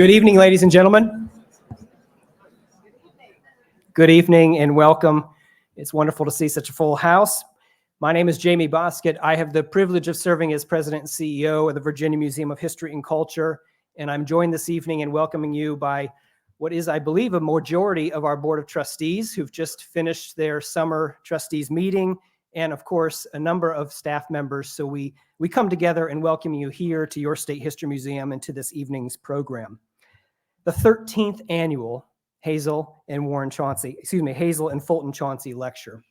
Good evening, ladies and gentlemen. Good evening and welcome. It's wonderful to see such a full house. My name is Jamie Boskett. I have the privilege of serving as president and CEO of the Virginia Museum of History and Culture, and I'm joined this evening in welcoming you by what is, I believe, a majority of our Board of Trustees who've just finished their summer trustees meeting, and of course, a number of staff members. So we come together and welcome you here to your State History Museum and to this evening's program. The 13th annual Hazel and Fulton Chauncey lecture.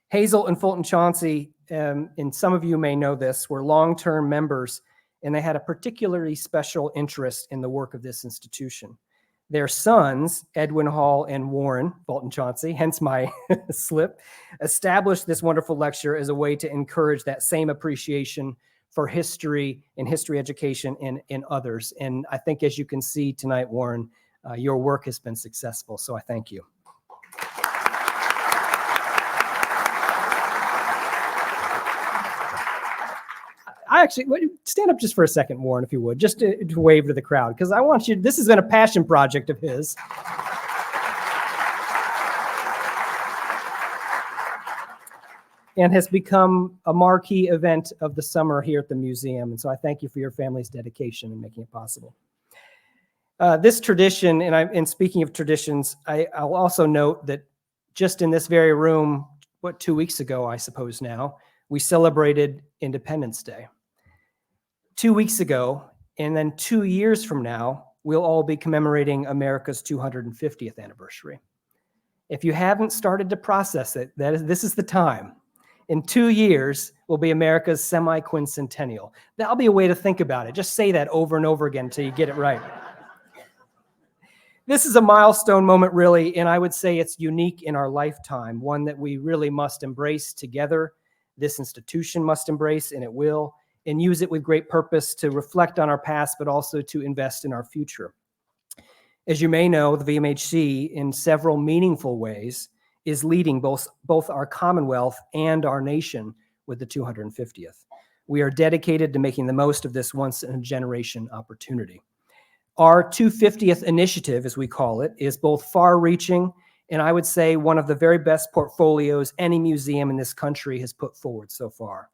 Hazel and Fulton Chauncey, and some of you may know this, were long-term members, and they had a particularly special interest in the work of this institution. Their sons, Edwin Hall and Warren Fulton Chauncey, hence my slip, established this wonderful lecture as a way to encourage that same appreciation for history and history education in others. And I think, as you can see tonight, Warren, your work has been successful, so I thank you. Stand up just for a second, Warren, if you would, just to wave to the crowd, because I want you, this has been a passion project of his. And has become a marquee event of the summer here at the museum. And so I thank you for your family's dedication in making it possible. This tradition, and speaking of traditions, I'll also note that just in this very room, 2 weeks ago, I suppose now, we celebrated Independence Day. 2 weeks ago, and then 2 years from now, we'll all be commemorating America's 250th anniversary. If you haven't started to process it, this is the time. In 2 years will be America's semi-quincentennial. That'll be a way to think about it. Just say that over and over again until you get it right. This is a milestone moment, really, and I would say it's unique in our lifetime, one that we really must embrace together. This institution must embrace, and it will, and use it with great purpose to reflect on our past, but also to invest in our future. As you may know, the VMHC, in several meaningful ways, is leading both our Commonwealth and our nation with the 250th. We are dedicated to making the most of this once-in-a-generation opportunity. Our 250th initiative, as we call it, is both far-reaching and I would say one of the very best portfolios any museum in this country has put forward so far.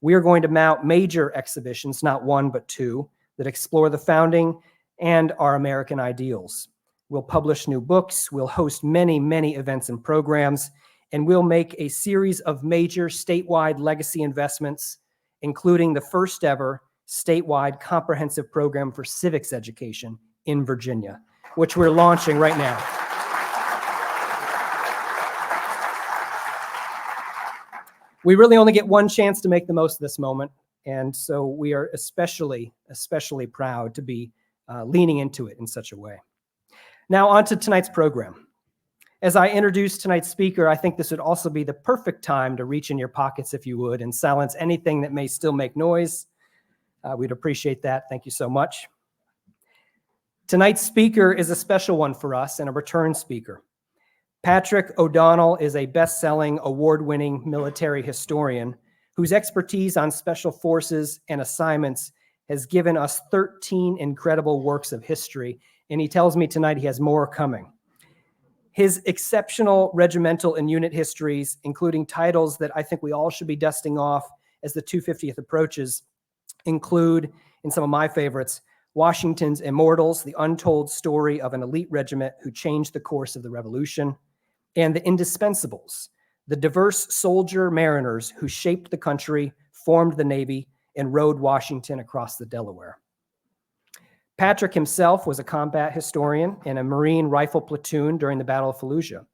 We are going to mount major exhibitions, not one but two, that explore the founding and our American ideals. We'll publish new books, we'll host many, many events and programs, and we'll make a series of major statewide legacy investments, including the first ever statewide comprehensive program for civics education in Virginia, which we're launching right now. We really only get one chance to make the most of this moment, and so we are especially proud to be leaning into it in such a way. Now on to tonight's program. As I introduce tonight's speaker, I think this would also be the perfect time to reach in your pockets, if you would, and silence anything that may still make noise. We'd appreciate that. Thank you so much. Tonight's speaker is a special one for us and a return speaker. Patrick O'Donnell is a best-selling, award-winning military historian whose expertise on special forces and assignments has given us 13 incredible works of history, and he tells me tonight he has more coming. His exceptional regimental and unit histories, including titles that I think we all should be dusting off as the 250th approaches, include, in some of my favorites, Washington's Immortals, the untold story of an elite regiment who changed the course of the Revolution, and the Indispensables, the diverse soldier mariners who shaped the country, formed the Navy, and rode Washington across the Delaware. Patrick himself was a combat historian in a Marine rifle platoon during the Battle of Fallujah,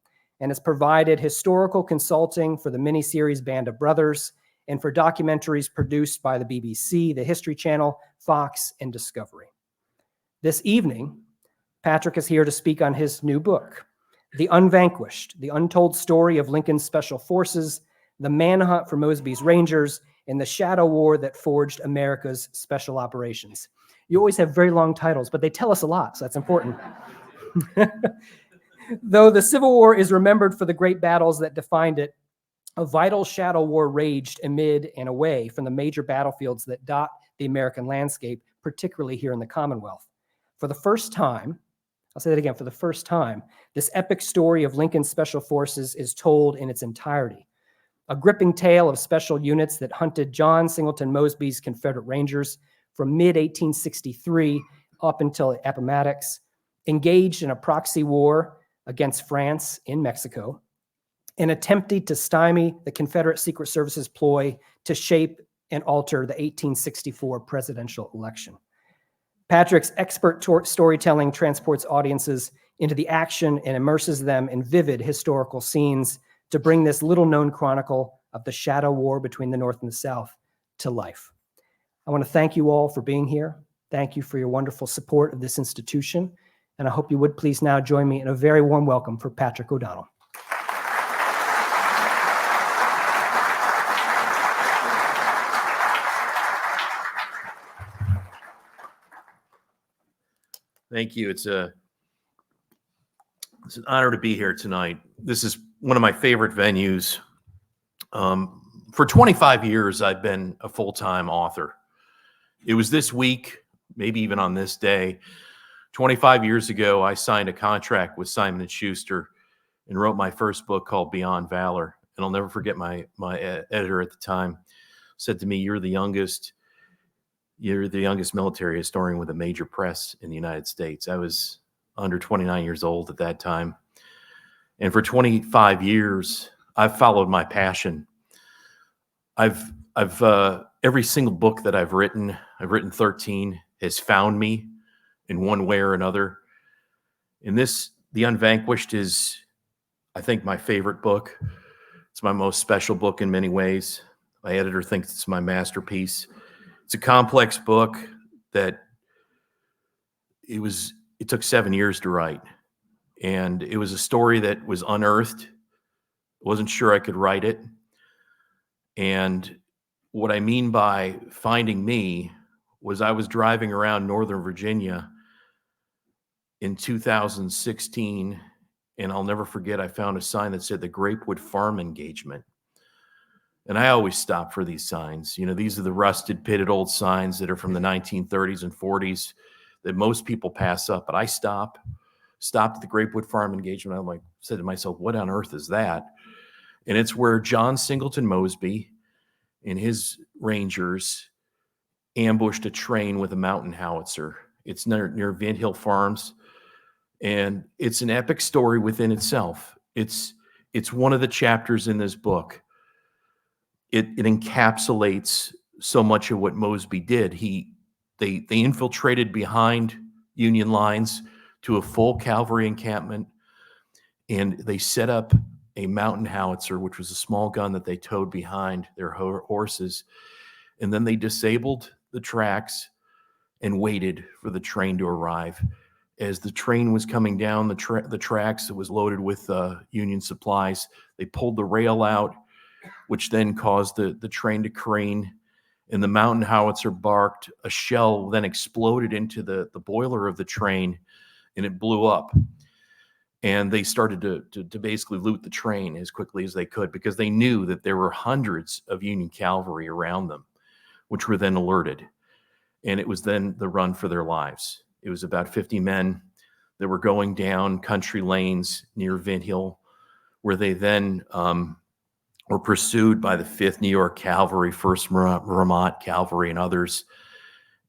and has provided historical consulting for the miniseries Band of Brothers and for documentaries produced by the BBC, the History Channel, Fox, and Discovery. This evening, Patrick is here to speak on his new book, The Unvanquished, the untold story of Lincoln's Special Forces, the manhunt for Mosby's Rangers, and the shadow war that forged America's special operations. You always have very long titles, but they tell us a lot, so that's important. Though the Civil War is remembered for the great battles that defined it, a vital shadow war raged amid and away from the major battlefields that dot the American landscape, particularly here in the Commonwealth. For the first time, I'll say that again, for the first time, this epic story of Lincoln's special forces is told in its entirety. A gripping tale of special units that hunted John Singleton Mosby's Confederate Rangers from mid-1863 up until Appomattox, engaged in a proxy war against France in Mexico, and attempted to stymie the Confederate Secret Service's ploy to shape and alter the 1864 presidential election. Patrick's expert storytelling transports audiences into the action and immerses them in vivid historical scenes to bring this little-known chronicle of the shadow war between the North and the South to life. I want to thank you all for being here. Thank you for your wonderful support of this institution, and I hope you would please now join me in a very warm welcome for Patrick O'Donnell. Thank you. It's an honor to be here tonight. This is one of my favorite venues. For 25 years, I've been a full-time author. It was this week, maybe even on this day, 25 years ago, I signed a contract with Simon & Schuster and wrote my first book called Beyond Valor. And I'll never forget my editor at the time said to me, you're the youngest military historian with a major press in the United States. I was under 29 years old at that time. And for 25 years, I've followed my passion. Every single book that I've written 13, has found me in one way or another. And The Unvanquished is, I think, my favorite book. It's my most special book in many ways. My editor thinks it's my masterpiece. It's a complex book that it took 7 years to write. And it was a story that was unearthed. I wasn't sure I could write it. And what I mean by finding me was I was driving around Northern Virginia in 2016, and I'll never forget, I found a sign that said the Grapewood Farm Engagement. And I always stop for these signs. You know, these are the rusted, pitted old signs that are from the 1930s and 40s that most people pass up. But I stopped at the Grapewood Farm Engagement. I said to myself, what on earth is that? And it's where John Singleton Mosby and his Rangers ambushed a train with a mountain howitzer. It's near Vint Hill Farms. And it's an epic story within itself. It's one of the chapters in this book. It encapsulates so much of what Mosby did. They infiltrated behind Union lines to a full cavalry encampment, and they set up a mountain howitzer, which was a small gun that they towed behind their horses. And then they disabled the tracks and waited for the train to arrive. As the train was coming down the tracks, it was loaded with Union supplies. They pulled the rail out, which then caused the train to careen, and the mountain howitzer barked. A shell then exploded into the boiler of the train, and it blew up. And they started to basically loot the train as quickly as they could, because they knew that there were hundreds of Union cavalry around them, which were then alerted. And it was then the run for their lives. It was about 50 men that were going down country lanes near Vint Hill, where they then were pursued by the 5th New York Cavalry, 1st Vermont Cavalry, and others.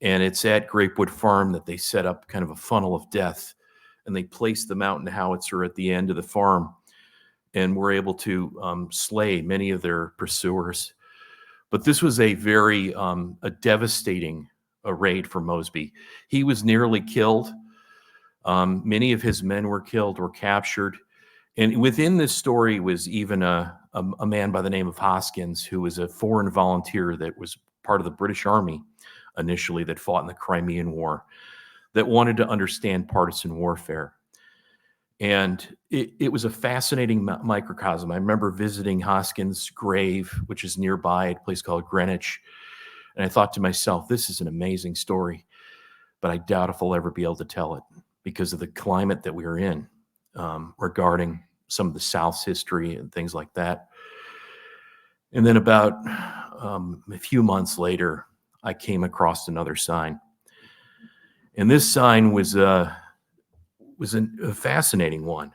And it's at Grapewood Farm that they set up kind of a funnel of death, and they placed the mountain howitzer at the end of the farm and were able to slay many of their pursuers. But this was a very a devastating raid for Mosby. He was nearly killed. Many of his men were killed or captured. And within this story was even a man by the name of Hoskins, who was a foreign volunteer that was part of the British Army initially, that fought in the Crimean War, that wanted to understand partisan warfare. And it was a fascinating microcosm. I remember visiting Hoskins' grave, which is nearby at a place called Greenwich. And I thought to myself, this is an amazing story, but I doubt if I'll ever be able to tell it because of the climate that we are in regarding some of the South's history and things like that. And then about a few months later, I came across another sign. And this sign was a fascinating one.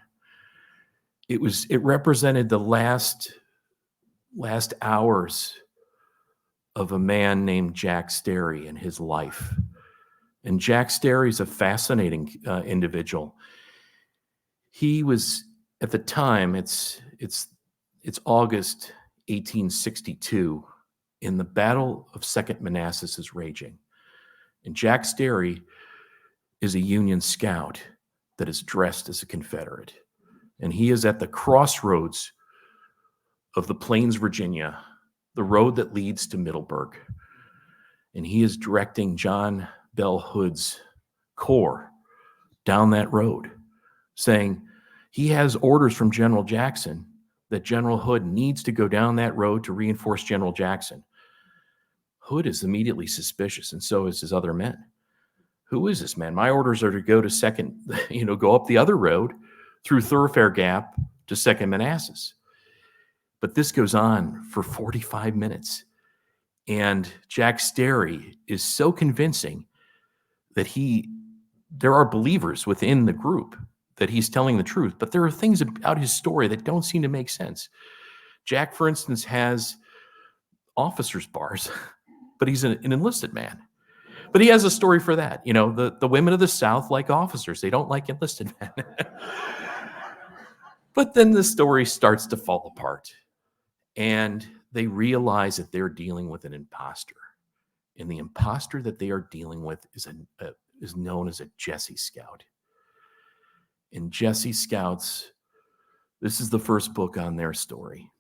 It represented the last hours of a man named Jack Sterry in his life. And Jack Sterry is a fascinating individual. He was, at the time, it's August 1862, and the Battle of Second Manassas is raging. And Jack Sterry is a Union scout that is dressed as a Confederate. And he is at the crossroads of the Plains, Virginia, the road that leads to Middleburg. And he is directing John Bell Hood's corps down that road, saying he has orders from General Jackson that General Hood needs to go down that road to reinforce General Jackson. Hood is immediately suspicious, and so is his other men. Who is this man? My orders are to go to go up the other road through Thoroughfare Gap to Second Manassas. But this goes on for 45 minutes. And Jack Sterry is so convincing that there are believers within the group that he's telling the truth, but there are things about his story that don't seem to make sense. Jack, for instance, has officers' bars, but he's an enlisted man. But he has a story for that. The women of the South like officers. They don't like enlisted men. But then the story starts to fall apart, and they realize that they're dealing with an imposter. And the imposter that they are dealing with is known as a Jessie Scout. And Jessie Scouts, this is the first book on their story.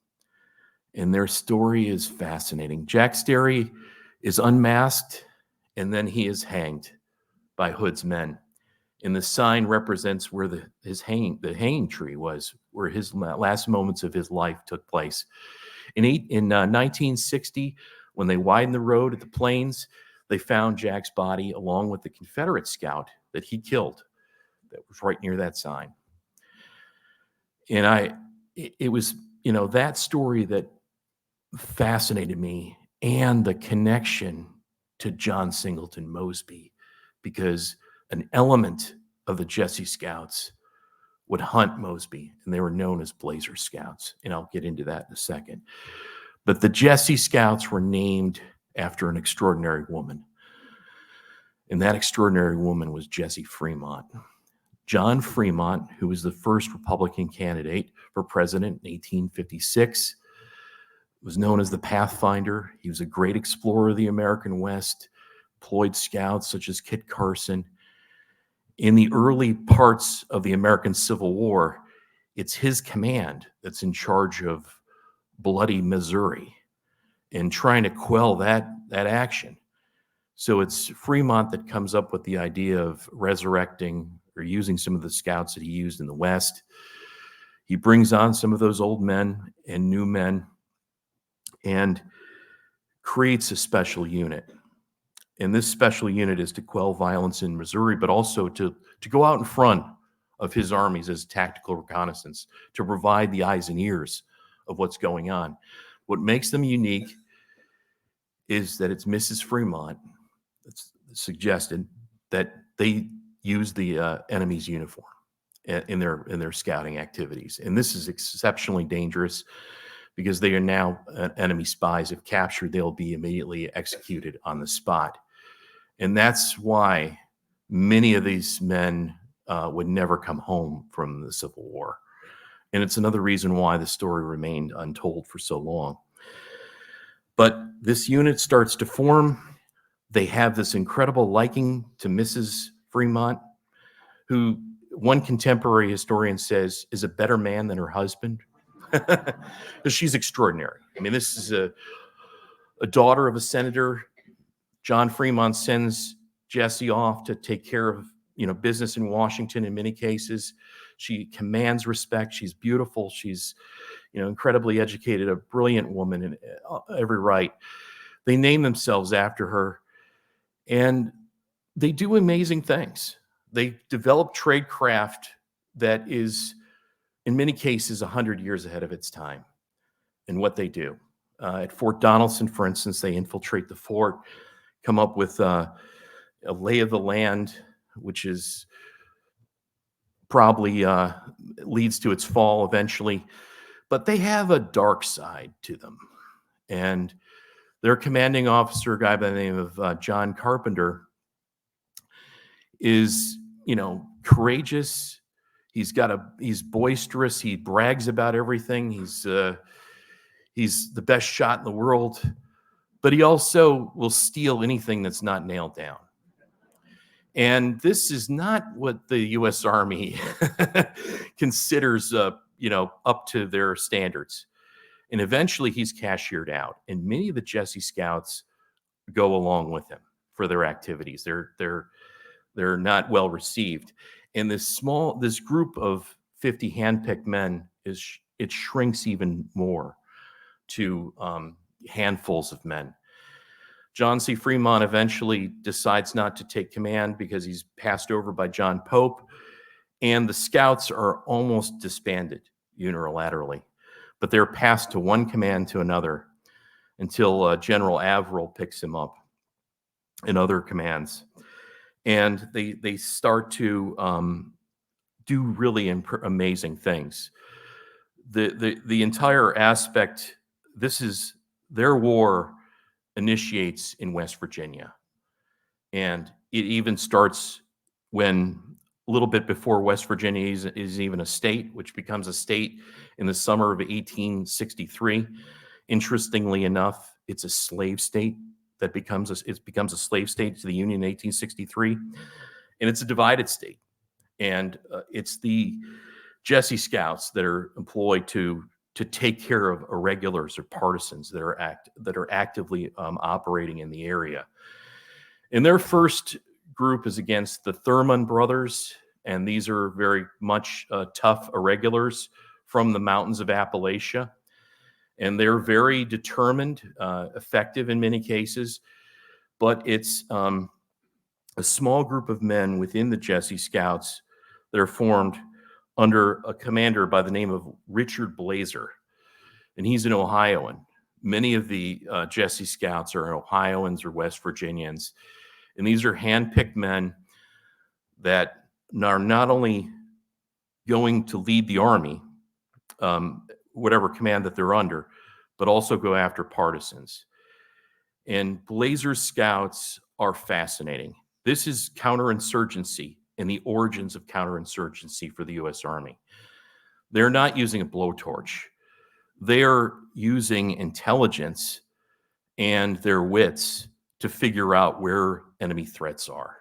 And their story is fascinating. Jack Sterry is unmasked, and then he is hanged by Hood's men. And the sign represents where the hanging tree was, where his last moments of his life took place. In 1960, when they widened the road at the Plains, they found Jack's body along with the Confederate scout that he killed. That was right near that sign. And it was, that story that fascinated me, and the connection to John Singleton Mosby, because an element of the Jessie Scouts would hunt Mosby, and they were known as Blazer Scouts. And I'll get into that in a second. But the Jessie Scouts were named after an extraordinary woman. And that extraordinary woman was Jessie Fremont. John Fremont, who was the first Republican candidate for president in 1856, was known as the Pathfinder. He was a great explorer of the American West, employed scouts such as Kit Carson. In the early parts of the American Civil War, it's his command that's in charge of bloody Missouri and trying to quell that action. So it's Fremont that comes up with the idea of resurrecting or using some of the scouts that he used in the West. He brings on some of those old men and new men and creates a special unit. And this special unit is to quell violence in Missouri, but also to go out in front of his armies as tactical reconnaissance, to provide the eyes and ears of what's going on. What makes them unique is that it's Mrs. Fremont that's suggested that they use the enemy's uniform in their scouting activities. And this is exceptionally dangerous because they are now enemy spies. If captured, they'll be immediately executed on the spot. And that's why many of these men would never come home from the Civil War. And it's another reason why the story remained untold for so long. But this unit starts to form. They have this incredible liking to Mrs. Fremont, who one contemporary historian says is a better man than her husband, because she's extraordinary. I mean, this is a daughter of a senator. John Fremont sends Jessie off to take care of business in Washington in many cases. She commands respect. She's beautiful. She's incredibly educated, a brilliant woman in every right. They name themselves after her, and they do amazing things. They develop tradecraft that is, in many cases, 100 years ahead of its time in what they do. At Fort Donelson, for instance, they infiltrate the fort, come up with a lay of the land, which is probably leads to its fall eventually. But they have a dark side to them. And their commanding officer, a guy by the name of John Carpenter, is, courageous. He's boisterous. He brags about everything. He's the best shot in the world, but he also will steal anything that's not nailed down. And this is not what the U.S. Army considers, up to their standards. And eventually he's cashiered out, and many of the Jessie Scouts go along with him for their activities. They're not well received. And this group of 50 handpicked men it shrinks even more to handfuls of men. John C. Fremont eventually decides not to take command because he's passed over by John Pope, and the Scouts are almost disbanded unilaterally. But they're passed to one command to another until General Averill picks him up in other commands. And they start to do really amazing things. The entire aspect, their war initiates in West Virginia. And it even starts when a little bit before West Virginia is even a state, which becomes a state in the summer of 1863. Interestingly enough, it's a slave state that becomes a slave state to the Union in 1863. And it's a divided state. And it's the Jessie Scouts that are employed to take care of irregulars or partisans that are actively operating in the area. And their first group is against the Thurman brothers, and these are very much tough irregulars from the mountains of Appalachia. And they're very determined, effective in many cases, but it's a small group of men within the Jessie Scouts that are formed under a commander by the name of Richard Blazer, and he's an Ohioan. Many of the Jessie Scouts are Ohioans or West Virginians, and these are handpicked men that are not only going to lead the Army, whatever command that they're under, but also go after partisans. And Blazer's Scouts are fascinating. This is counterinsurgency and the origins of counterinsurgency for the U.S. Army. They're not using a blowtorch. They're using intelligence and their wits to figure out where enemy threats are.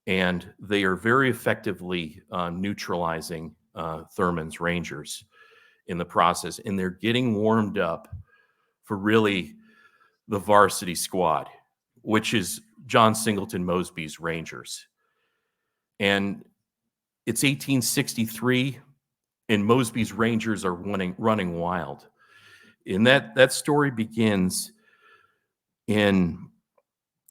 And they are very effectively neutralizing Thurman's Rangers in the process. And they're getting warmed up for really the varsity squad, which is John Singleton Mosby's Rangers. And it's 1863, and Mosby's Rangers are running wild. And that story begins in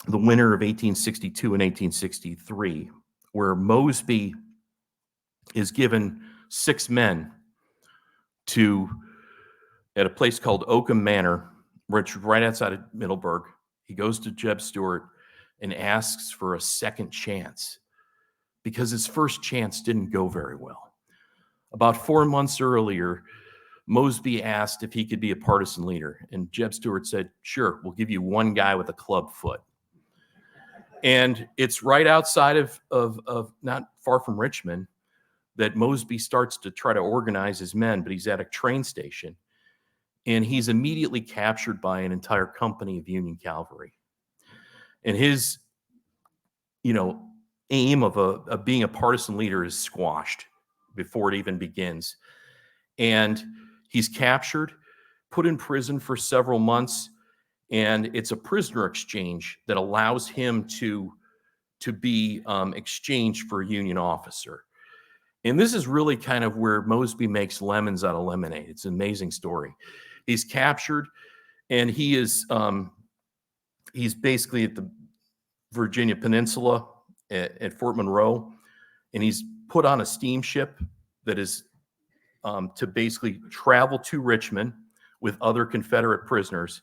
the winter of 1862 and 1863, where Mosby is given 6 men at a place called Oakham Manor, which is right outside of Middleburg. He goes to Jeb Stuart and asks for a second chance because his first chance didn't go very well. About 4 months earlier, Mosby asked if he could be a partisan leader, and Jeb Stuart said, "Sure, we'll give you one guy with a club foot." And it's right outside of not far from Richmond that Mosby starts to try to organize his men, but he's at a train station, and he's immediately captured by an entire company of Union cavalry. And his, aim of being a partisan leader is squashed before it even begins. And he's captured, put in prison for several months, and it's a prisoner exchange that allows him to be exchanged for a Union officer. And this is really kind of where Mosby makes lemons out of lemonade. It's an amazing story. He's captured, and he's basically at the Virginia Peninsula at Fort Monroe, and he's put on a steamship that is to basically travel to Richmond with other Confederate prisoners.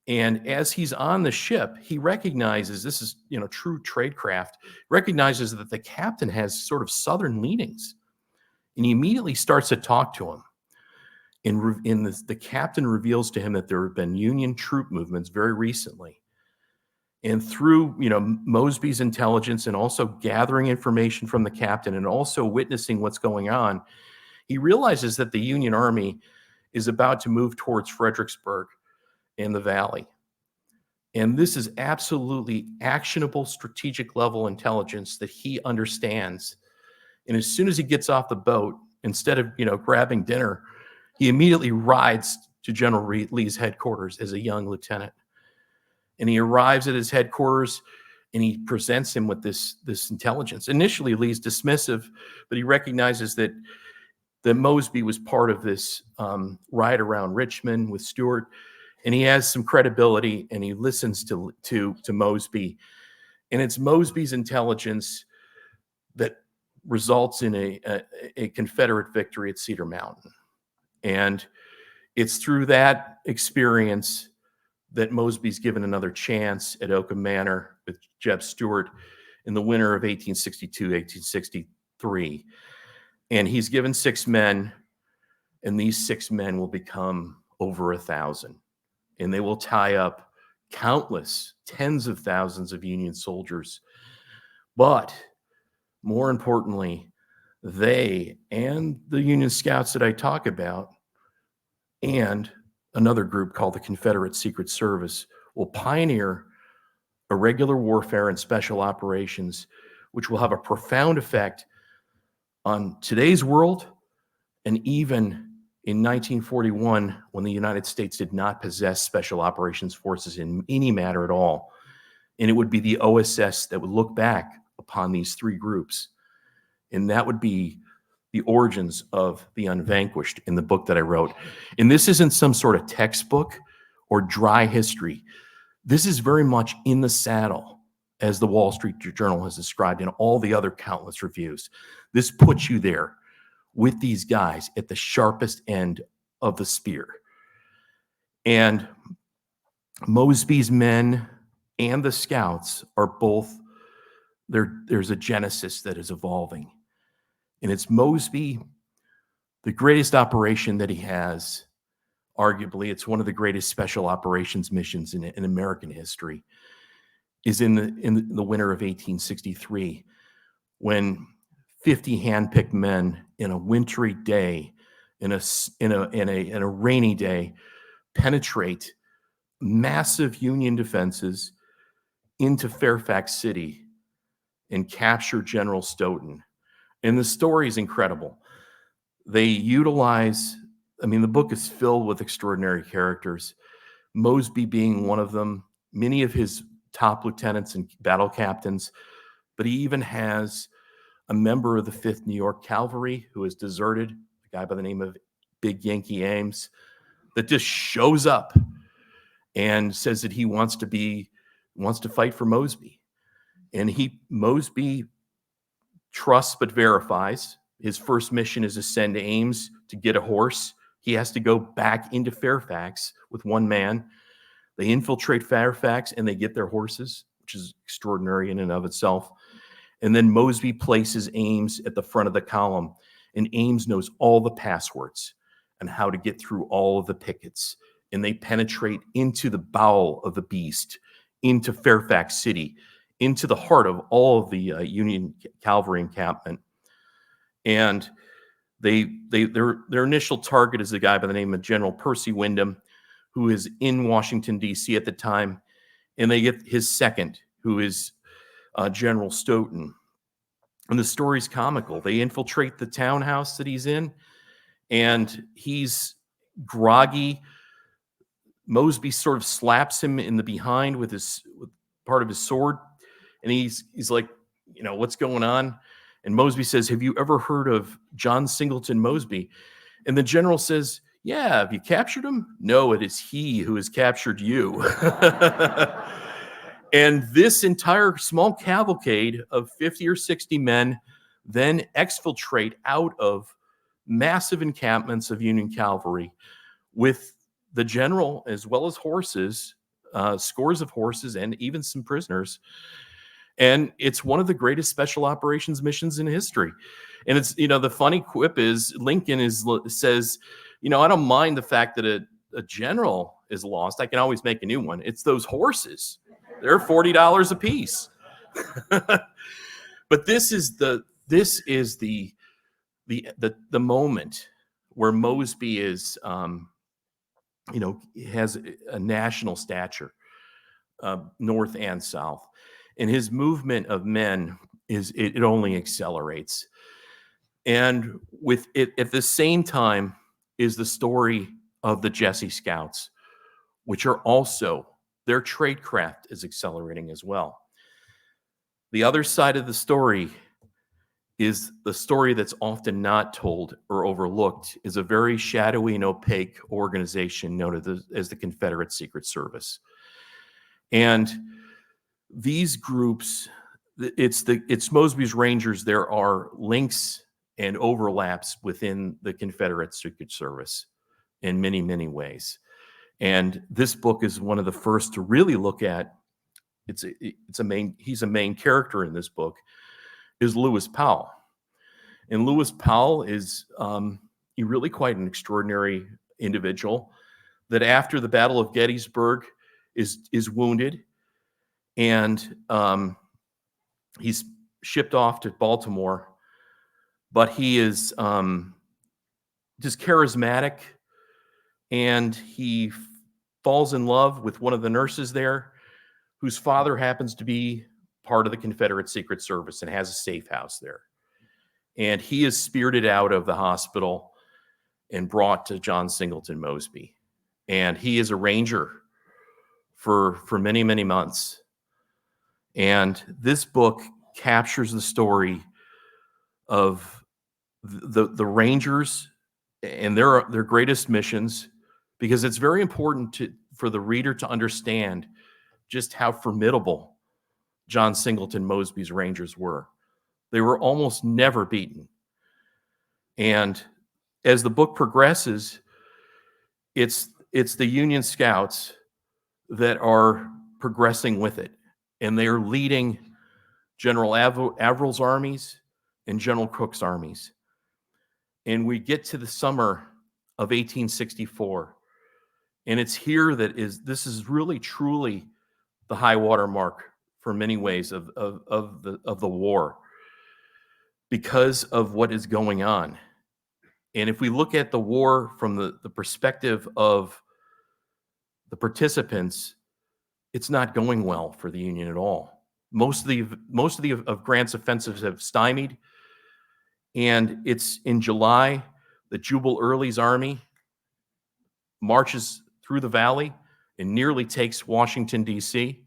And as he's on the ship, he recognizes, this is, true tradecraft, recognizes that the captain has sort of Southern leanings. And he immediately starts to talk to him. The captain reveals to him that there have been Union troop movements very recently. And through, Mosby's intelligence and also gathering information from the captain and also witnessing what's going on, he realizes that the Union Army is about to move towards Fredericksburg in the Valley. And this is absolutely actionable strategic level intelligence that he understands. And as soon as he gets off the boat, instead of, grabbing dinner, he immediately rides to General Lee's headquarters as a young lieutenant. And he arrives at his headquarters and he presents him with this intelligence. Initially, Lee's dismissive, but he recognizes that Mosby was part of this ride around Richmond with Stuart, and he has some credibility, and he listens to Mosby. And it's Mosby's intelligence that results in a Confederate victory at Cedar Mountain. And it's through that experience that Mosby's given another chance at Oakham Manor with Jeb Stuart in the winter of 1862, 1863. And he's given 6 men, and these 6 men will become over 1,000. And they will tie up countless, tens of thousands of Union soldiers. But more importantly, they and the Union Scouts that I talk about, and another group called the Confederate Secret Service, will pioneer irregular warfare and special operations, which will have a profound effect on today's world, and even in 1941, when the United States did not possess special operations forces in any matter at all. And it would be the OSS that would look back upon these 3 groups. And that would be the origins of the Unvanquished in the book that I wrote. And this isn't some sort of textbook or dry history. This is very much in the saddle, as the Wall Street Journal has described in all the other countless reviews. This puts you there with these guys at the sharpest end of the spear. And Mosby's men and the Scouts are both, there's a genesis that is evolving. And it's Mosby, the greatest operation that he has. Arguably, it's one of the greatest special operations missions in American history, is in the winter of 1863, when 50 handpicked men in a wintry day, in a rainy day, penetrate massive Union defenses into Fairfax City and capture General Stoughton. And the story is incredible. They utilize, the book is filled with extraordinary characters, Mosby being one of them, many of his top lieutenants and battle captains, but he even has a member of the 5th New York Cavalry who has deserted, a guy by the name of Big Yankee Ames, that just shows up and says that he wants to fight for Mosby. And Mosby trusts but verifies. His first mission is to send Ames to get a horse. He has to go back into Fairfax with 1 man. They infiltrate Fairfax and they get their horses, which is extraordinary in and of itself. And then Mosby places Ames at the front of the column, and Ames knows all the passwords and how to get through all of the pickets. And they penetrate into the bowel of the beast, into Fairfax City, into the heart of all of the Union cavalry encampment. And their initial target is a guy by the name of General Percy Wyndham, who is in Washington, D.C. at the time. And they get his second, who is General Stoughton. And the story's comical. They infiltrate the townhouse that he's in, and he's groggy. Mosby sort of slaps him in the behind with part of his sword. And he's like, what's going on? And Mosby says, have you ever heard of John Singleton Mosby? And the general says, yeah, have you captured him? No, it is he who has captured you. And this entire small cavalcade of 50 or 60 men then exfiltrate out of massive encampments of Union cavalry with the general, as well as horses, scores of horses and even some prisoners. And it's one of the greatest special operations missions in history. And it's, the funny quip is Lincoln says, I don't mind the fact that a general is lost. I can always make a new one. It's those horses. They're $40 a piece. But this is the moment where Mosby is, has a national stature, north and south, and his movement of men it only accelerates. And with it at the same time is the story of the Jessie Scouts, which are also, their tradecraft is accelerating as well. The other side of the story is the story that's often not told or overlooked, is a very shadowy and opaque organization known as the Confederate Secret Service. And these groups, it's Mosby's Rangers. There are links and overlaps within the Confederate Secret Service in many, many ways. And this book is one of the first to really look at, he's a main character in this book, is Lewis Powell. And Lewis Powell is really quite an extraordinary individual that after the Battle of Gettysburg is wounded, and he's shipped off to Baltimore, but he is just charismatic, and he falls in love with one of the nurses there, whose father happens to be part of the Confederate Secret Service and has a safe house there. And he is spirited out of the hospital and brought to John Singleton Mosby. And he is a ranger for many, many months. And this book captures the story of the Rangers and their greatest missions, because it's very important for the reader to understand just how formidable John Singleton Mosby's Rangers were. They were almost never beaten. And as the book progresses, it's the Union Scouts that are progressing with it. And they are leading General Averill's armies and General Crook's armies. And we get to the summer of 1864. And it's here this is really truly the high water mark for many ways of the war, because of what is going on. And if we look at the war from the perspective of the participants, it's not going well for the Union at all. Most of Grant's offensives have stymied. And it's in July that Jubal Early's army marches through the valley and nearly takes Washington, D.C.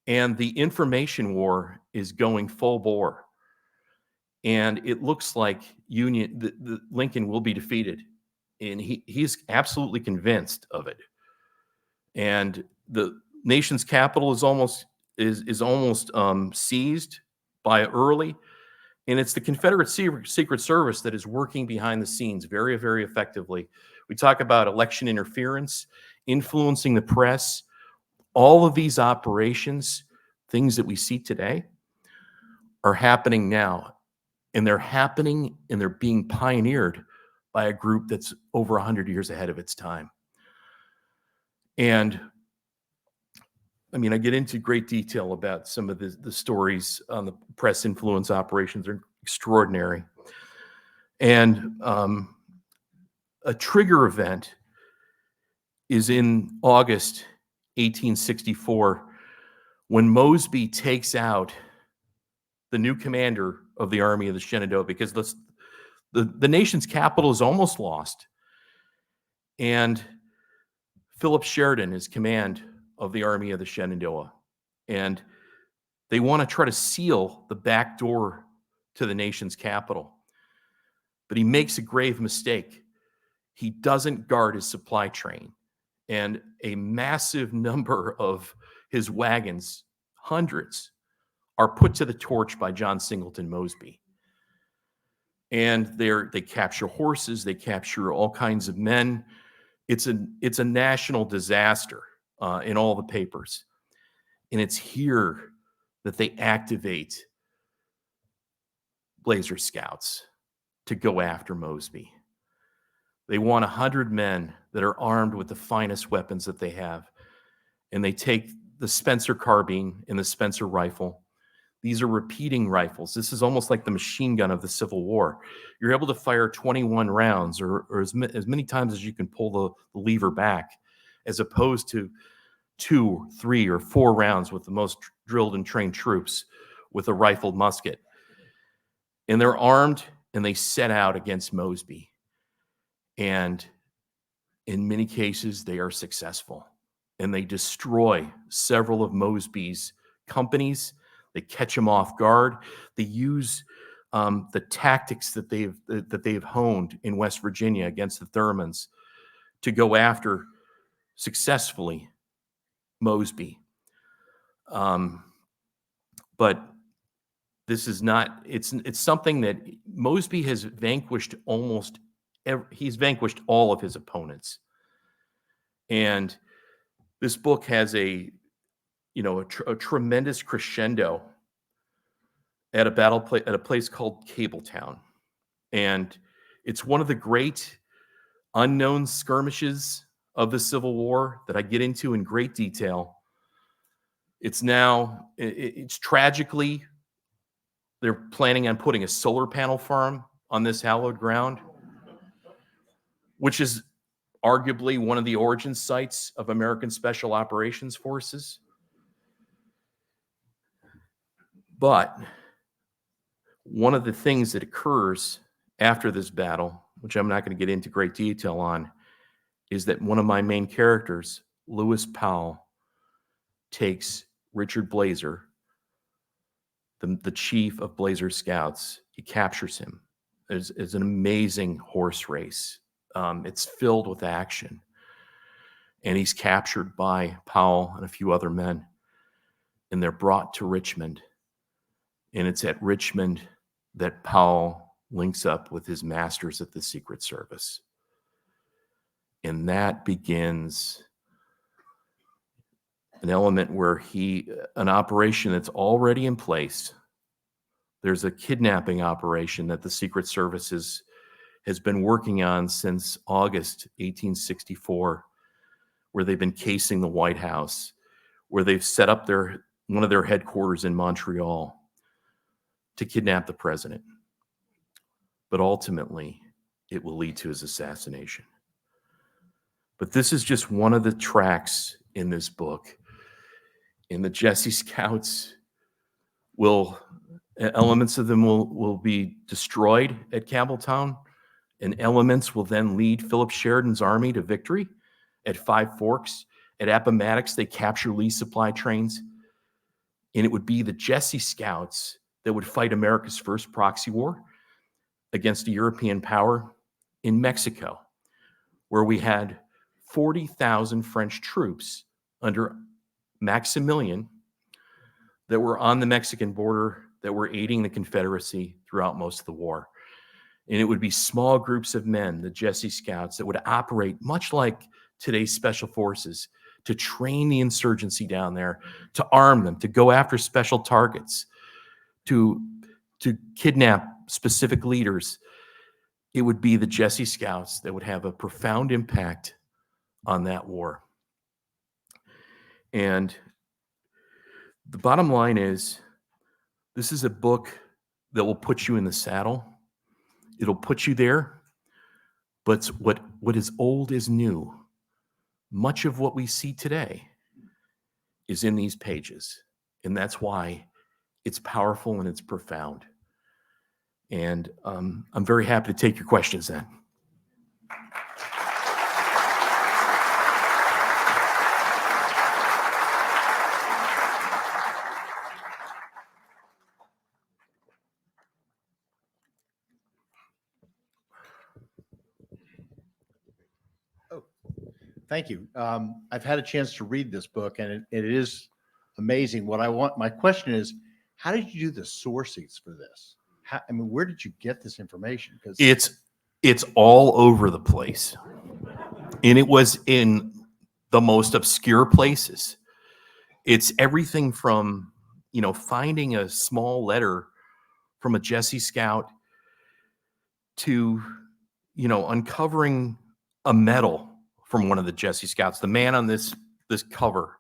And the information war is going full bore. And it looks like Lincoln will be defeated. And he's absolutely convinced of it. And the nation's capital is almost seized by Early. And it's the Confederate Secret Service that is working behind the scenes very, very effectively. We talk about election interference, influencing the press. All of these operations, things that we see today, are happening now. And they're happening and they're being pioneered by a group that's over 100 years ahead of its time. And I mean, I get into great detail about some of the stories on the press influence operations. They're extraordinary. And a trigger event is in August 1864, when Mosby takes out the new commander of the Army of the Shenandoah, because the nation's capital is almost lost. And Philip Sheridan is command of the Army of the Shenandoah. And they want to try to seal the back door to the nation's capital. But he makes a grave mistake. He doesn't guard his supply train. And a massive number of his wagons, hundreds, are put to the torch by John Singleton Mosby. And they capture horses, they capture all kinds of men. It's a national disaster. in all the papers. And it's here that they activate Blazer Scouts to go after Mosby. They want 100 men that are armed with the finest weapons that they have. And they take the Spencer carbine and the Spencer rifle. These are repeating rifles. This is almost like the machine gun of the Civil War. You're able to fire 21 rounds or as many times as you can pull the lever back, as opposed to 2, 3, or 4 rounds with the most drilled and trained troops with a rifled musket. And they're armed and they set out against Mosby. And in many cases, they are successful. And they destroy several of Mosby's companies. They catch him off guard. They use the tactics that they've honed in West Virginia against the Thurmans to go after successfully Mosby. But this is not, it's something that Mosby has vanquished he's vanquished all of his opponents. And this book has a tremendous crescendo at a place called Cabletown. And it's one of the great unknown skirmishes of the Civil War that I get into in great detail. It's tragically, they're planning on putting a solar panel farm on this hallowed ground, which is arguably one of the origin sites of American Special Operations Forces. But one of the things that occurs after this battle, which I'm not going to get into great detail on, is that one of my main characters, Lewis Powell, takes Richard Blazer, the chief of Blazer Scouts. He captures him. It's an amazing horse race. It's filled with action. And he's captured by Powell and a few other men. And they're brought to Richmond. And it's at Richmond that Powell links up with his masters at the Secret Service. And that begins an element where an operation that's already in place. There's a kidnapping operation that the Secret Service has been working on since August 1864, where they've been casing the White House, where they've set up one of their headquarters in Montreal to kidnap the president. But ultimately, it will lead to his assassination. But this is just one of the tracks in this book. And the Jessie Scouts elements of them will be destroyed at Campbelltown, and elements will then lead Philip Sheridan's army to victory at Five Forks. At Appomattox, they capture Lee's supply trains, and it would be the Jessie Scouts that would fight America's first proxy war against a European power in Mexico, where we had 40,000 French troops under Maximilian that were on the Mexican border that were aiding the Confederacy throughout most of the war. And it would be small groups of men, the Jessie Scouts, that would operate much like today's special forces to train the insurgency down there, to arm them, to go after special targets, to kidnap specific leaders. It would be the Jessie Scouts that would have a profound impact on that war. And the bottom line is, this is a book that will put you in the saddle. It'll put you there. But what is old is new. Much of what we see today is in these pages. And that's why it's powerful and it's profound. And I'm very happy to take your questions then. Thank you. I've had a chance to read this book, and it is amazing. My question is, how did you do the sourcings for this? Where did you get this information? Because it's all over the place. And it was in the most obscure places. It's everything from, finding a small letter from a Jessie Scout to, uncovering a medal from one of the Jessie Scouts. The man on this cover,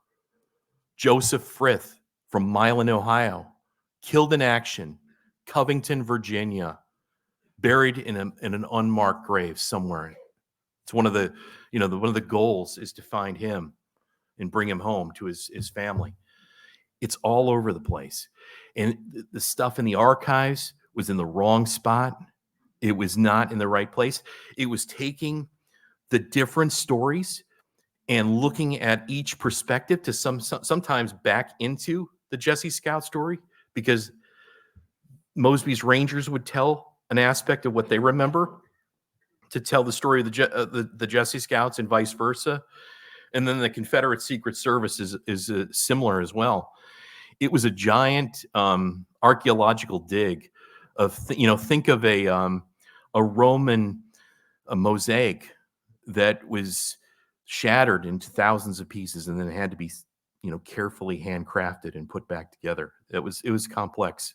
Joseph Frith from Milan, Ohio, killed in action, Covington, Virginia, buried in an unmarked grave somewhere. It's one of the, one of the goals is to find him and bring him home to his family. It's all over the place. And the stuff in the archives was in the wrong spot. It was not in the right place. It was taking the different stories and looking at each perspective to sometimes back into the Jessie Scout story, because Mosby's Rangers would tell an aspect of what they remember to tell the story of the Jessie Scouts and vice versa. And then the Confederate Secret Service is similar as well. It was a giant archaeological dig of, think of a Roman mosaic that was shattered into thousands of pieces and then had to be, carefully handcrafted and put back together. It was complex.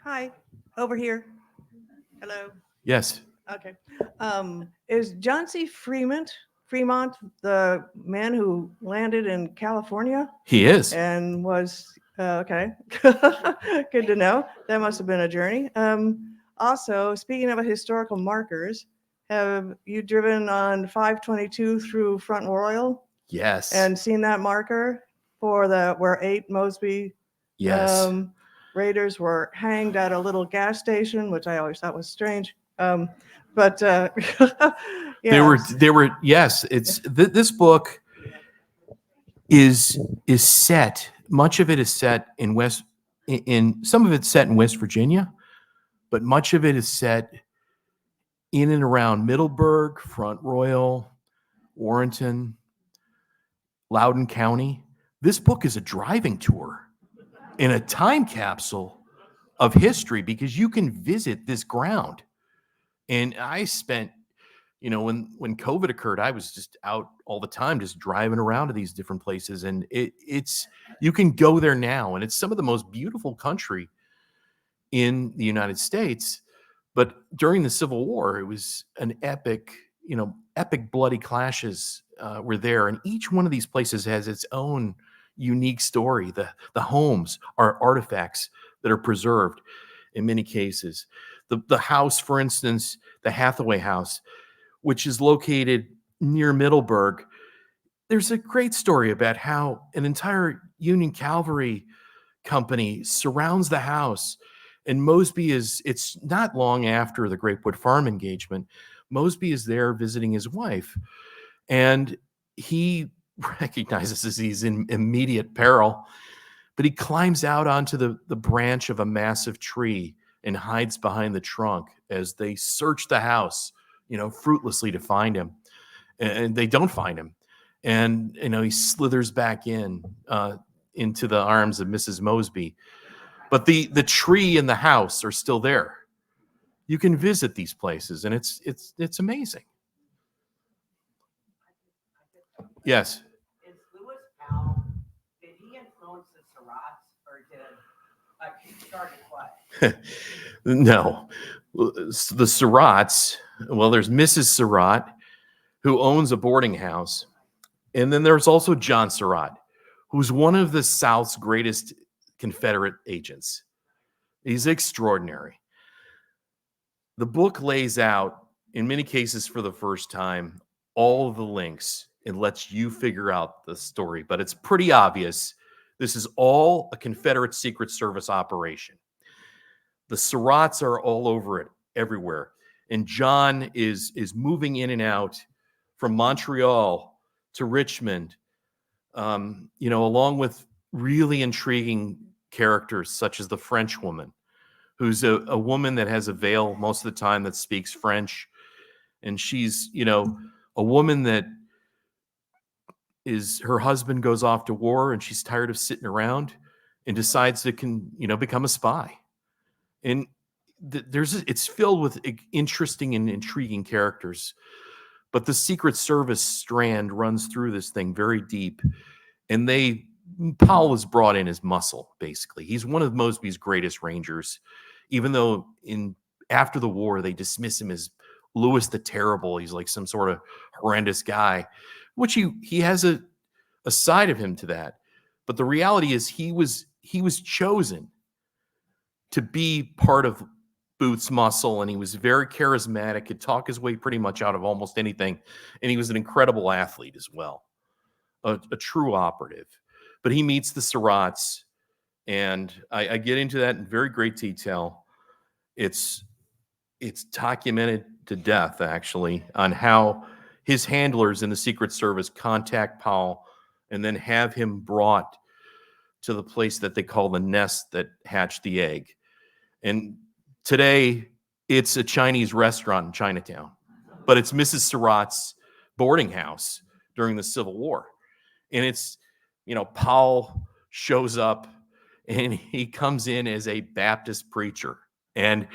Hi, over here. Hello. Yes. Okay. Is Chauncey Fremont the man who landed in California He is. and was okay? Good to know. That must have been a journey. Also, speaking of historical markers, have you driven on 522 through Front Royal Yes. and seen that marker for where 8 Mosby Yes. Raiders were hanged at a little gas station, which I always thought was strange. But yeah. They were yes. It's this book is set. Much of it is set in some of it's set in West Virginia, but much of it is set in and around Middleburg, Front Royal, Warrenton, Loudoun County. This book is a driving tour in a time capsule of history, because you can visit this ground. And I spent, when COVID occurred, I was just out all the time, just driving around to these different places. And it's you can go there now, and it's some of the most beautiful country in the United States. But during the Civil War, it was an epic bloody clashes were there. And each one of these places has its own unique story. The homes are artifacts that are preserved in many cases. The house, for instance, the Hathaway House, which is located near Middleburg, there's a great story about how an entire Union cavalry company surrounds the house. And Mosby it's not long after the Grapewood Farm engagement. Mosby is there visiting his wife, and he recognizes he's in immediate peril, but he climbs out onto the branch of a massive tree and hides behind the trunk as they search the house, fruitlessly to find him. And they don't find him. And, he slithers back into the arms of Mrs. Mosby. But the tree and the house are still there. You can visit these places, and it's amazing. Yes. Is Lewis Powell, did he influence the Surratts, or he started what? No. The Surratts, well, there's Mrs. Surratt, who owns a boarding house. And then there's also John Surratt, who's one of the South's greatest Confederate agents. He's extraordinary. The book lays out, in many cases for the first time, all of the links and lets you figure out the story. But it's pretty obvious this is all a Confederate Secret Service operation. The Surratts are all over it, everywhere. And John is moving in and out from Montreal to Richmond, along with really intriguing characters such as the French woman, who's a woman that has a veil most of the time that speaks French. And she's, a woman that her husband goes off to war and she's tired of sitting around. and decides to become a spy. And it's filled with interesting and intriguing characters. But the Secret Service strand runs through this thing very deep. And Powell was brought in as muscle, basically. He's one of Mosby's greatest Rangers, even though after the war, they dismiss him as Louis the Terrible. He's like some sort of horrendous guy, which he has a side of him to that. But the reality is he was chosen to be part of Booth's muscle, and he was very charismatic, could talk his way pretty much out of almost anything. And he was an incredible athlete as well, a true operative. But he meets the Surratts, and I get into that in very great detail. It's documented to death, actually, on how his handlers in the Secret Service contact Powell and then have him brought to the place that they call the nest that hatched the egg. And today, it's a Chinese restaurant in Chinatown, but it's Mrs. Surratt's boarding house during the Civil War. And it's, Powell shows up and he comes in as a Baptist preacher. And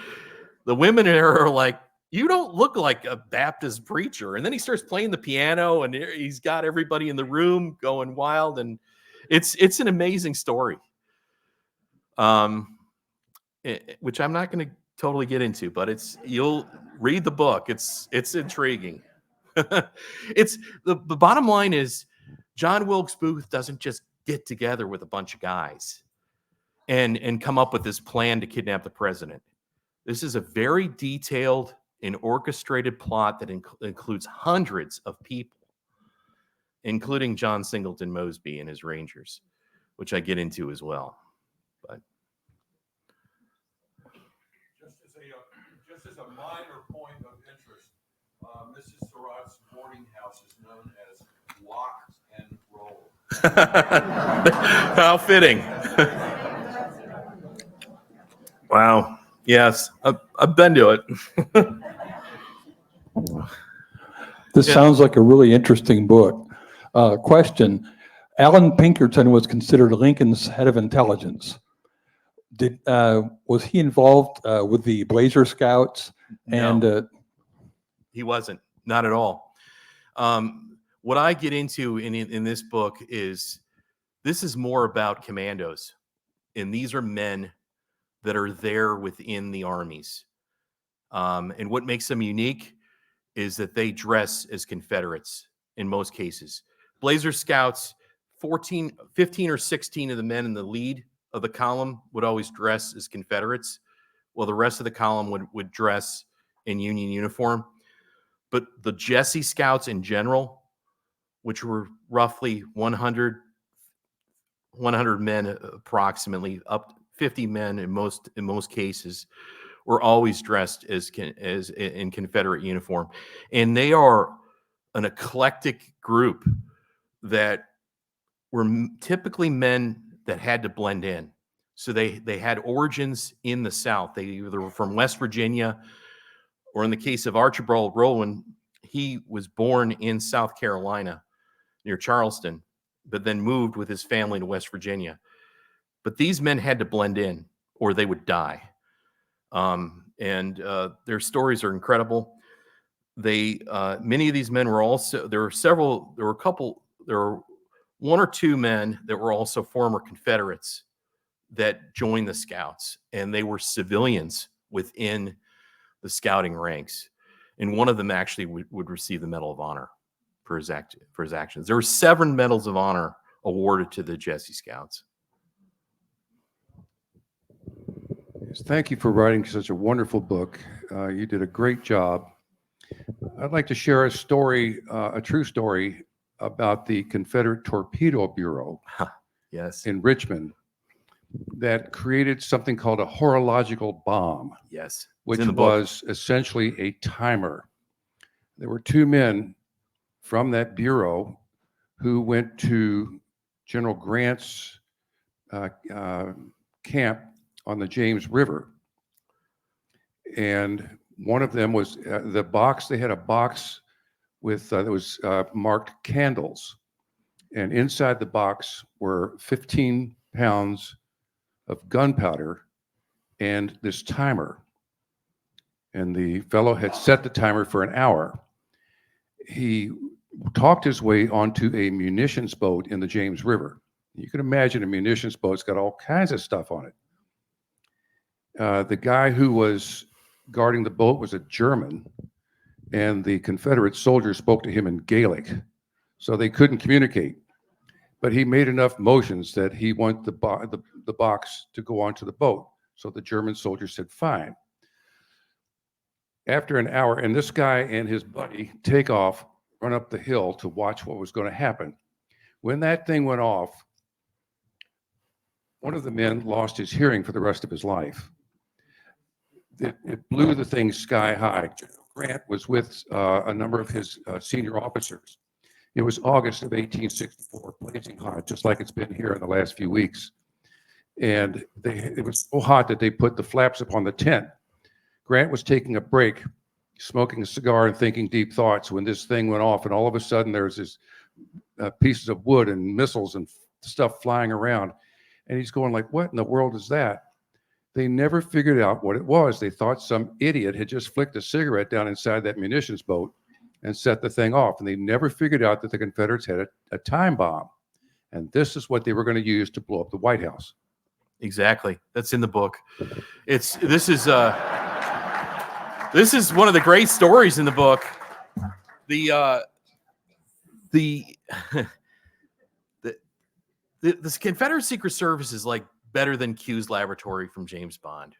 the women there are like, you don't look like a Baptist preacher. And then he starts playing the piano and he's got everybody in the room going wild. And it's an amazing story. Which I'm not going to totally get into, but you'll read the book. It's intriguing. It's the bottom line is John Wilkes Booth doesn't just get together with a bunch of guys and come up with this plan to kidnap the president. This is a very detailed and orchestrated plot that includes hundreds of people, including John Singleton Mosby and his Rangers, which I get into as well. But just as a minor point of interest, Mrs. Surratt's boarding house is known as Lock and Roll. How fitting. Wow. Yes, I've been to it. This sounds like a really interesting book. Question. Alan Pinkerton was considered Lincoln's head of intelligence. Was he involved with the Blazer Scouts? And No, he wasn't. Not at all. What I get into in this book is this is more about commandos. And these are men that are there within the armies. And what makes them unique is that they dress as Confederates in most cases. Blazer Scouts, 15 or 16 of the men in the lead of the column would always dress as Confederates, while the rest of the column would dress in Union uniform. But the Jessie Scouts in general, which were roughly 100 men approximately, up 50 men in most cases, were always dressed as in Confederate uniform. And they are an eclectic group that were typically men that had to blend in. So they had origins in the South. They either were from West Virginia, or in the case of Archibald Rowan, he was born in South Carolina near Charleston, but then moved with his family to West Virginia. But these men had to blend in or they would die. And their stories are incredible. Many of these men were also, there were one or two men that were also former Confederates that joined the Scouts, and they were civilians within the scouting ranks. And one of them actually would receive the Medal of Honor for his actions. There were 7 medals of honor awarded to the Jessie Scouts. Thank you for writing such a wonderful book. You did a great job. I'd like to share a story, a true story about the Confederate Torpedo Bureau Yes. in Richmond that created something called a horological bomb. Yes. Which was essentially a timer. There were 2 men from that bureau who went to General Grant's camp on the James River. And one of them was they had a box with that was marked candles. And inside the box were 15 pounds of gunpowder and this timer. And the fellow had set the timer for an hour. He talked his way onto a munitions boat in the James River. You can imagine a munitions boat's got all kinds of stuff on it. The guy who was guarding the boat was a German, and the Confederate soldiers spoke to him in Gaelic, so they couldn't communicate. But he made enough motions that he wanted the box to go onto the boat. So the German soldier said, fine. After an hour, and this guy and his buddy take off, run up the hill to watch what was going to happen. When that thing went off, one of the men lost his hearing for the rest of his life. It blew the thing sky high. General Grant was with a number of his senior officers. It was August of 1864, blazing hot, just like it's been here in the last few weeks. And it was so hot that they put the flaps upon the tent. Grant was taking a break, smoking a cigar and thinking deep thoughts when this thing went off. And all of a sudden there's this pieces of wood and missiles and stuff flying around. And he's going like, what in the world is that? They never figured out what it was. They thought some idiot had just flicked a cigarette down inside that munitions boat and set the thing off. And they never figured out that the Confederates had a time bomb. And this is what they were going to use to blow up the White House. Exactly. That's in the book. This is one of the great stories in the book. The Confederate Secret Service is like better than Q's laboratory from James Bond.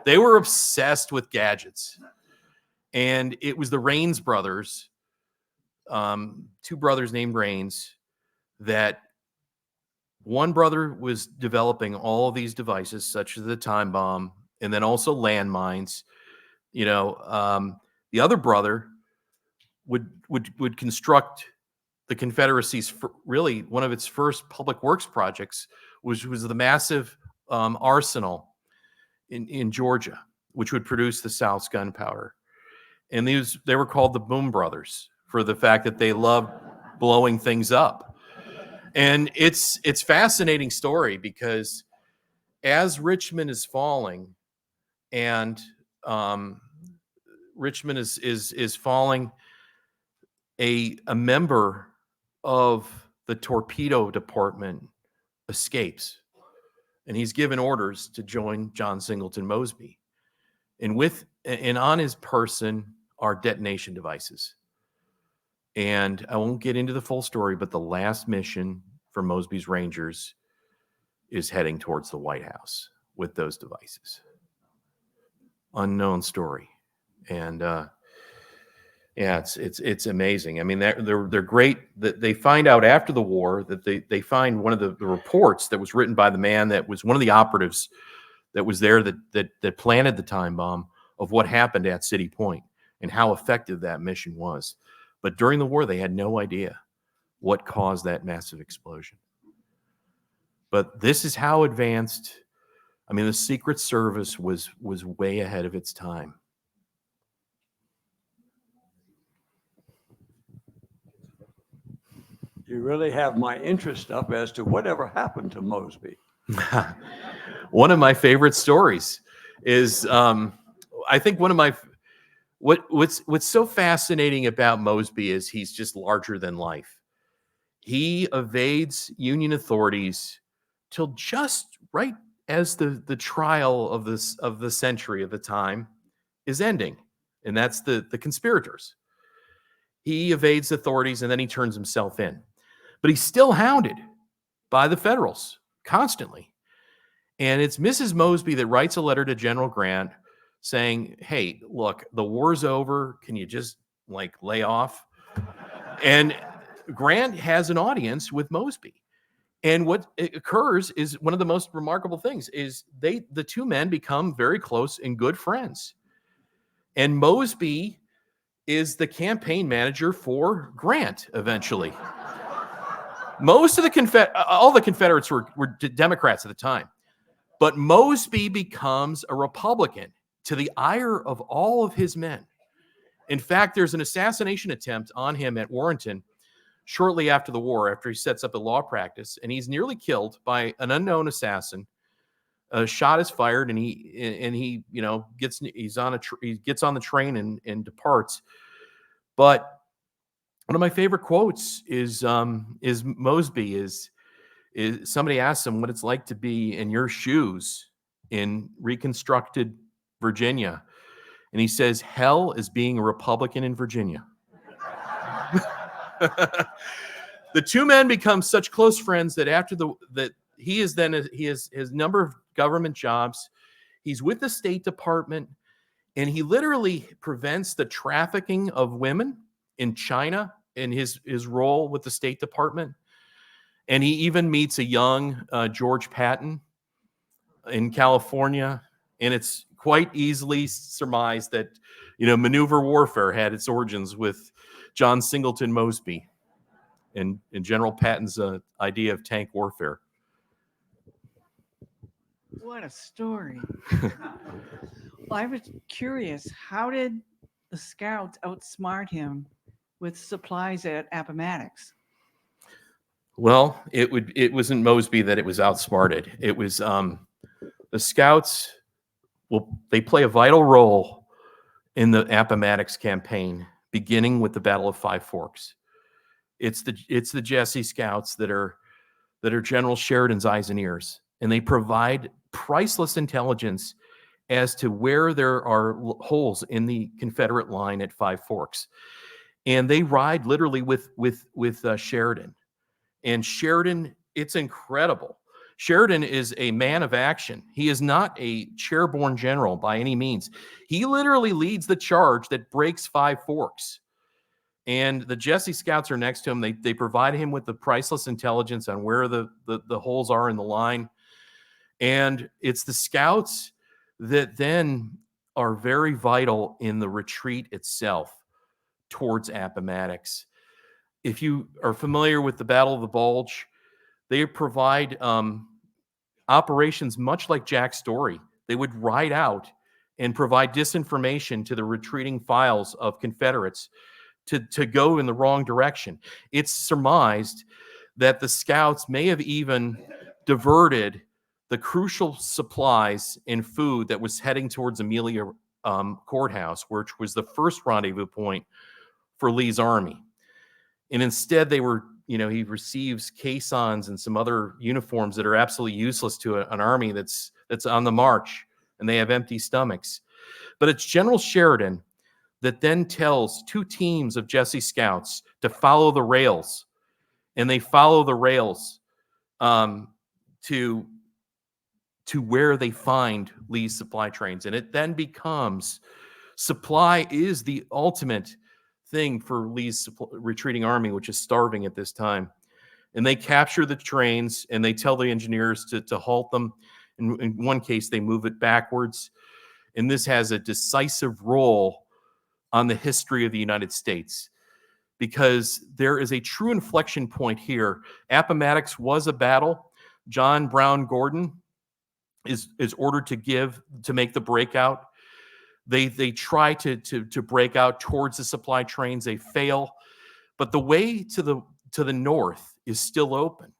They were obsessed with gadgets. And it was the Raines brothers, two brothers named Raines, that one brother was developing all of these devices, such as the time bomb, and then also landmines. You know, the other brother would construct the Confederacy's really one of its first public works projects was the massive arsenal in Georgia, which would produce the South's gunpowder. And they were called the Boom Brothers for the fact that they loved blowing things up. And it's fascinating story because as Richmond is falling and Richmond is falling, a member of the torpedo department escapes, and he's given orders to join John Singleton Mosby. And on his person are detonation devices. And I won't get into the full story, but the last mission for Mosby's Rangers is heading towards the White House with those devices. Unknown story. And yeah, it's amazing. I mean, they're great. They find out after the war that they find one of the reports that was written by the man that was one of the operatives that was there that planted the time bomb of what happened at City Point and how effective that mission was. But during the war, they had no idea what caused that massive explosion. But this is how advanced. I mean, the Secret Service was way ahead of its time. You really have my interest up as to whatever happened to Mosby. One of my favorite stories is, I think one of my what's so fascinating about Mosby is he's just larger than life. He evades Union authorities till just right as the trial of the century of the time is ending, and that's the conspirators. He evades authorities and then he turns himself in. But he's still hounded by the Federals constantly. And it's Mrs. Mosby that writes a letter to General Grant saying, hey, look, the war's over. Can you just lay off? And Grant has an audience with Mosby. And what occurs is one of the most remarkable things is the two men become very close and good friends. And Mosby is the campaign manager for Grant eventually. Most of all the Confederates were Democrats at the time, but Mosby becomes a Republican to the ire of all of his men. In fact, there's an assassination attempt on him at Warrenton shortly after the war, after he sets up a law practice, and he's nearly killed by an unknown assassin a shot is fired, and he he gets on the train and departs. But one of my favorite quotes is Mosby is somebody asks him what it's like to be in your shoes in reconstructed Virginia, and he says, "Hell is being a Republican in Virginia." The two men become such close friends that he has his number of government jobs. He's with the State Department, and he literally prevents the trafficking of women in China in his role with the State Department. And he even meets a young George Patton in California. And it's quite easily surmised that, maneuver warfare had its origins with John Singleton Mosby and General Patton's idea of tank warfare. What a story. Well, I was curious, how did the Scouts outsmart him with supplies at Appomattox? Well, it wasn't Mosby that it was outsmarted. It was the Scouts. They play a vital role in the Appomattox campaign, beginning with the Battle of Five Forks. It's the Jessie Scouts that are General Sheridan's eyes and ears, and they provide priceless intelligence as to where there are holes in the Confederate line at Five Forks, and they ride literally with Sheridan. And Sheridan, it's incredible. Sheridan is a man of action. He is not a chairborne general by any means. He literally leads the charge that breaks Five Forks. And the Jessie Scouts are next to him. They provide him with the priceless intelligence on where the holes are in the line. And it's the Scouts that then are very vital in the retreat itself towards Appomattox. If you are familiar with the Battle of the Bulge, they provide operations much like Jack's story. They would ride out and provide disinformation to the retreating files of Confederates to go in the wrong direction. It's surmised that the Scouts may have even diverted the crucial supplies and food that was heading towards Amelia Courthouse, which was the first rendezvous point for Lee's army. And instead they were, he receives caissons and some other uniforms that are absolutely useless to an army that's on the march, and they have empty stomachs. But it's General Sheridan that then tells two teams of Jessie Scouts to follow the rails, and they follow the rails to where they find Lee's supply trains. And it then becomes, supply is the ultimate thing for Lee's retreating army, which is starving at this time. And they capture the trains, and they tell the engineers to halt them. In one case, they move it backwards. And this has a decisive role on the history of the United States, because there is a true inflection point here. Appomattox was a battle. John Brown Gordon is ordered to make the breakout. They try to break out towards the supply trains. They fail, but the way to the north is still open.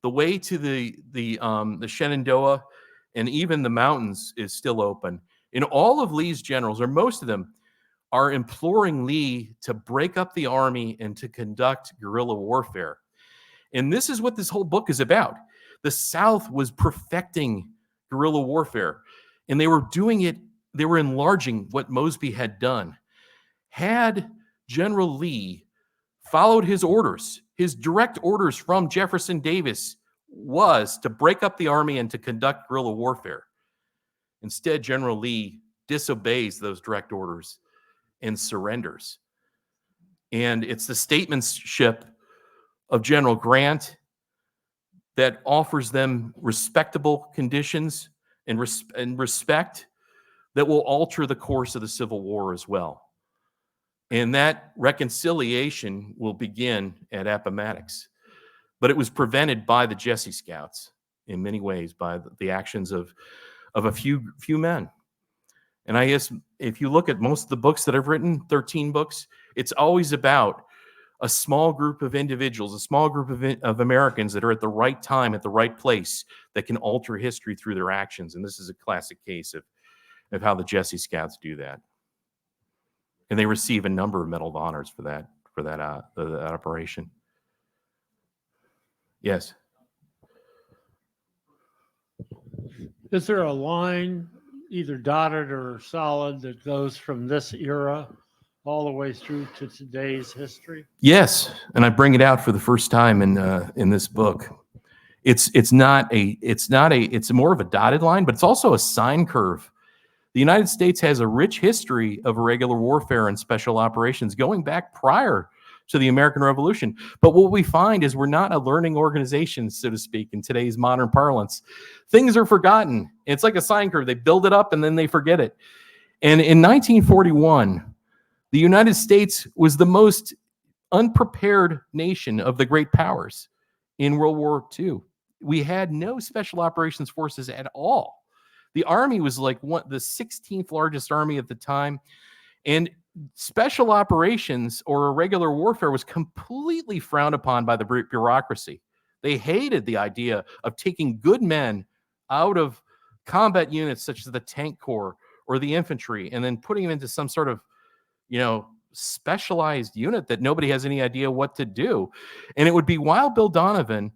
The way to the Shenandoah and even the mountains is still open. And all of Lee's generals, or most of them, are imploring Lee to break up the army and to conduct guerrilla warfare. And this is what this whole book is about. The South was perfecting guerrilla warfare, and they were doing it. They were enlarging what Mosby had done. Had General Lee followed his orders, his direct orders from Jefferson Davis was to break up the army and to conduct guerrilla warfare. Instead, General Lee disobeys those direct orders and surrenders. And it's the statesmanship of General Grant that offers them respectable conditions and respect that will alter the course of the Civil War as well. And that reconciliation will begin at Appomattox. But it was prevented by the Jessie Scouts in many ways, by the actions of a few men. And I guess if you look at most of the books that I've written, 13 books, it's always about a small group of individuals, a small group of Americans that are at the right time, at the right place, that can alter history through their actions. And this is a classic case of how the Jessie Scouts do that. And they receive a number of Medal of Honors for that operation. Yes. Is there a line, either dotted or solid, that goes from this era all the way through to today's history? Yes, and I bring it out for the first time in this book. It's more of a dotted line, but it's also a sine curve. The United States has a rich history of irregular warfare and special operations going back prior to the American Revolution. But what we find is we're not a learning organization, so to speak, in today's modern parlance. Things are forgotten. It's like a sine curve. They build it up and then they forget it. And in 1941, the United States was the most unprepared nation of the great powers in World War II. We had no special operations forces at all. The Army was like the 16th largest army at the time. And special operations or irregular warfare was completely frowned upon by the bureaucracy. They hated the idea of taking good men out of combat units such as the Tank Corps or the infantry and then putting them into some sort of, specialized unit that nobody has any idea what to do. And it would be Wild Bill Donovan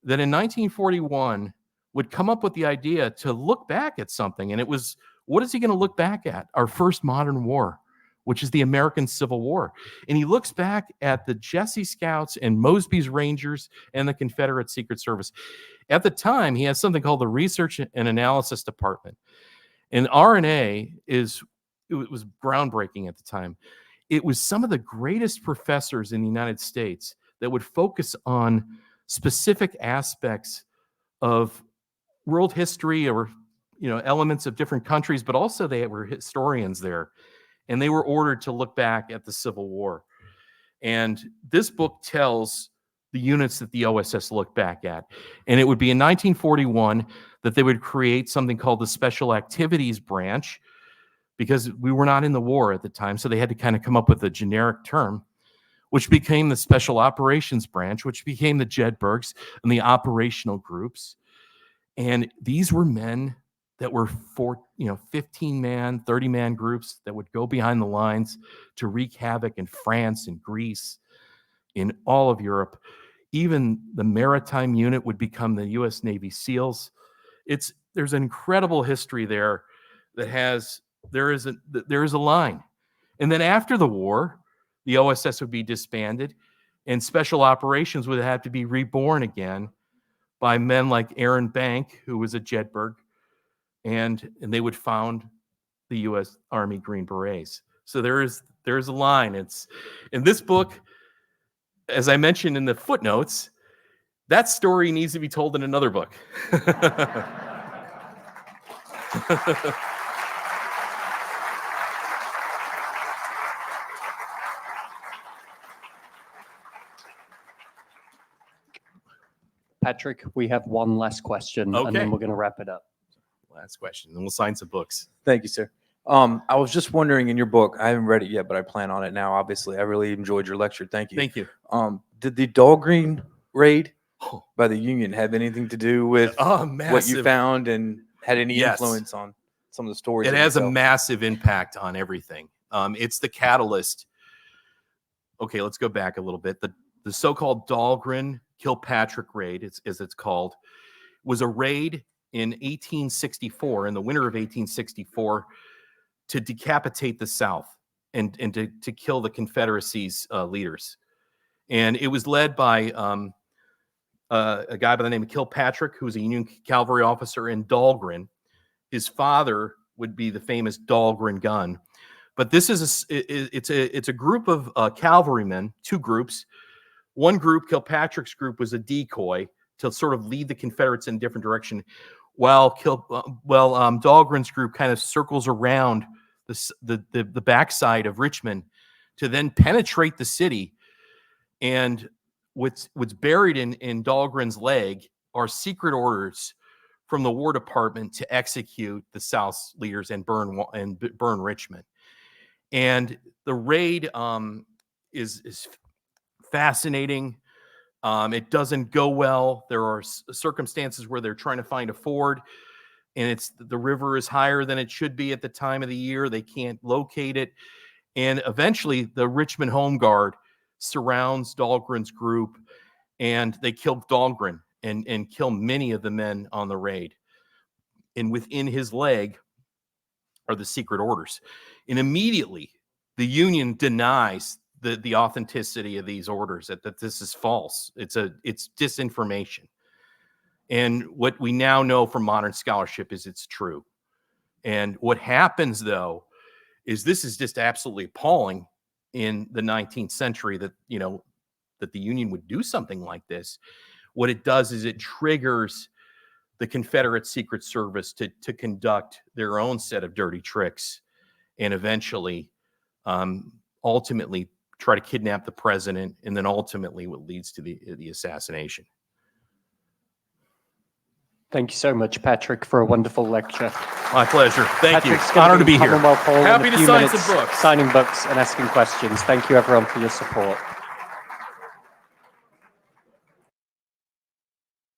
that in 1941 would come up with the idea to look back at something. And it was, what is he going to look back at? Our first modern war, which is the American Civil War. And he looks back at the Jessie Scouts and Mosby's Rangers and the Confederate Secret Service. At the time, he has something called the Research and Analysis Department. And RNA it was groundbreaking at the time. It was some of the greatest professors in the United States that would focus on specific aspects of world history or, elements of different countries, but also they were historians there. And they were ordered to look back at the Civil War. And this book tells the units that the OSS looked back at. And it would be in 1941 that they would create something called the Special Activities Branch, because we were not in the war at the time, so they had to kind of come up with a generic term, which became the Special Operations Branch, which became the Jedburghs and the operational groups. And these were men that were 15-man, 30-man groups that would go behind the lines to wreak havoc in France and Greece, in all of Europe. Even the maritime unit would become the U.S. Navy SEALs. There's an incredible history there there is a line. And then after the war, the OSS would be disbanded and special operations would have to be reborn again by men like Aaron Bank, who was a Jedburgh, and they would found the U.S. Army Green Berets. So there's a line. It's in this book, as I mentioned in the footnotes, that story needs to be told in another book. Patrick, we have one last question, and then Okay. we're going to wrap it up. Last question, and we'll sign some books. Thank you, sir. I was just wondering, in your book, I haven't read it yet, but I plan on it now. Obviously, I really enjoyed your lecture. Thank you. Thank you. Did the Dahlgren raid by the Union have anything to do with what you massive. found, and had any Yes. influence on some of the stories? It that you has a tell? massive impact on everything. It's the catalyst. Okay, let's go back a little bit. The so-called Dahlgren Kilpatrick raid, as it's called, was a raid in 1864, in the winter of 1864, to decapitate the South and to kill the Confederacy's leaders. And it was led by a guy by the name of Kilpatrick, who was a Union cavalry officer, and Dahlgren. His father would be the famous Dahlgren gun. But this is it's a group of cavalrymen, two groups. One group, Kilpatrick's group, was a decoy to sort of lead the Confederates in a different direction, while Dahlgren's group kind of circles around the backside of Richmond to then penetrate the city. And what's buried in Dahlgren's leg are secret orders from the War Department to execute the South's leaders and burn Richmond. And the raid is fascinating. It doesn't go well. There are circumstances where they're trying to find a ford, and the river is higher than it should be at the time of the year. They can't locate it. And eventually the Richmond Home Guard surrounds Dahlgren's group, and they kill Dahlgren and kill many of the men on the raid. And within his leg are the secret orders. And immediately the Union denies the authenticity of these orders, that this is false. It's disinformation. And what we now know from modern scholarship is it's true. And what happens, though, is this is just absolutely appalling in the 19th century that the Union would do something like this. What it does is it triggers the Confederate Secret Service to conduct their own set of dirty tricks and eventually, ultimately, try to kidnap the president, and then ultimately what leads to the assassination. Thank you so much, Patrick, for a wonderful lecture. My pleasure. Thank you. Patrick's gonna Honored to be here. Commonwealth Hall in Happy a to few sign minutes, some books. signing books and asking questions. Thank you, everyone, for your support.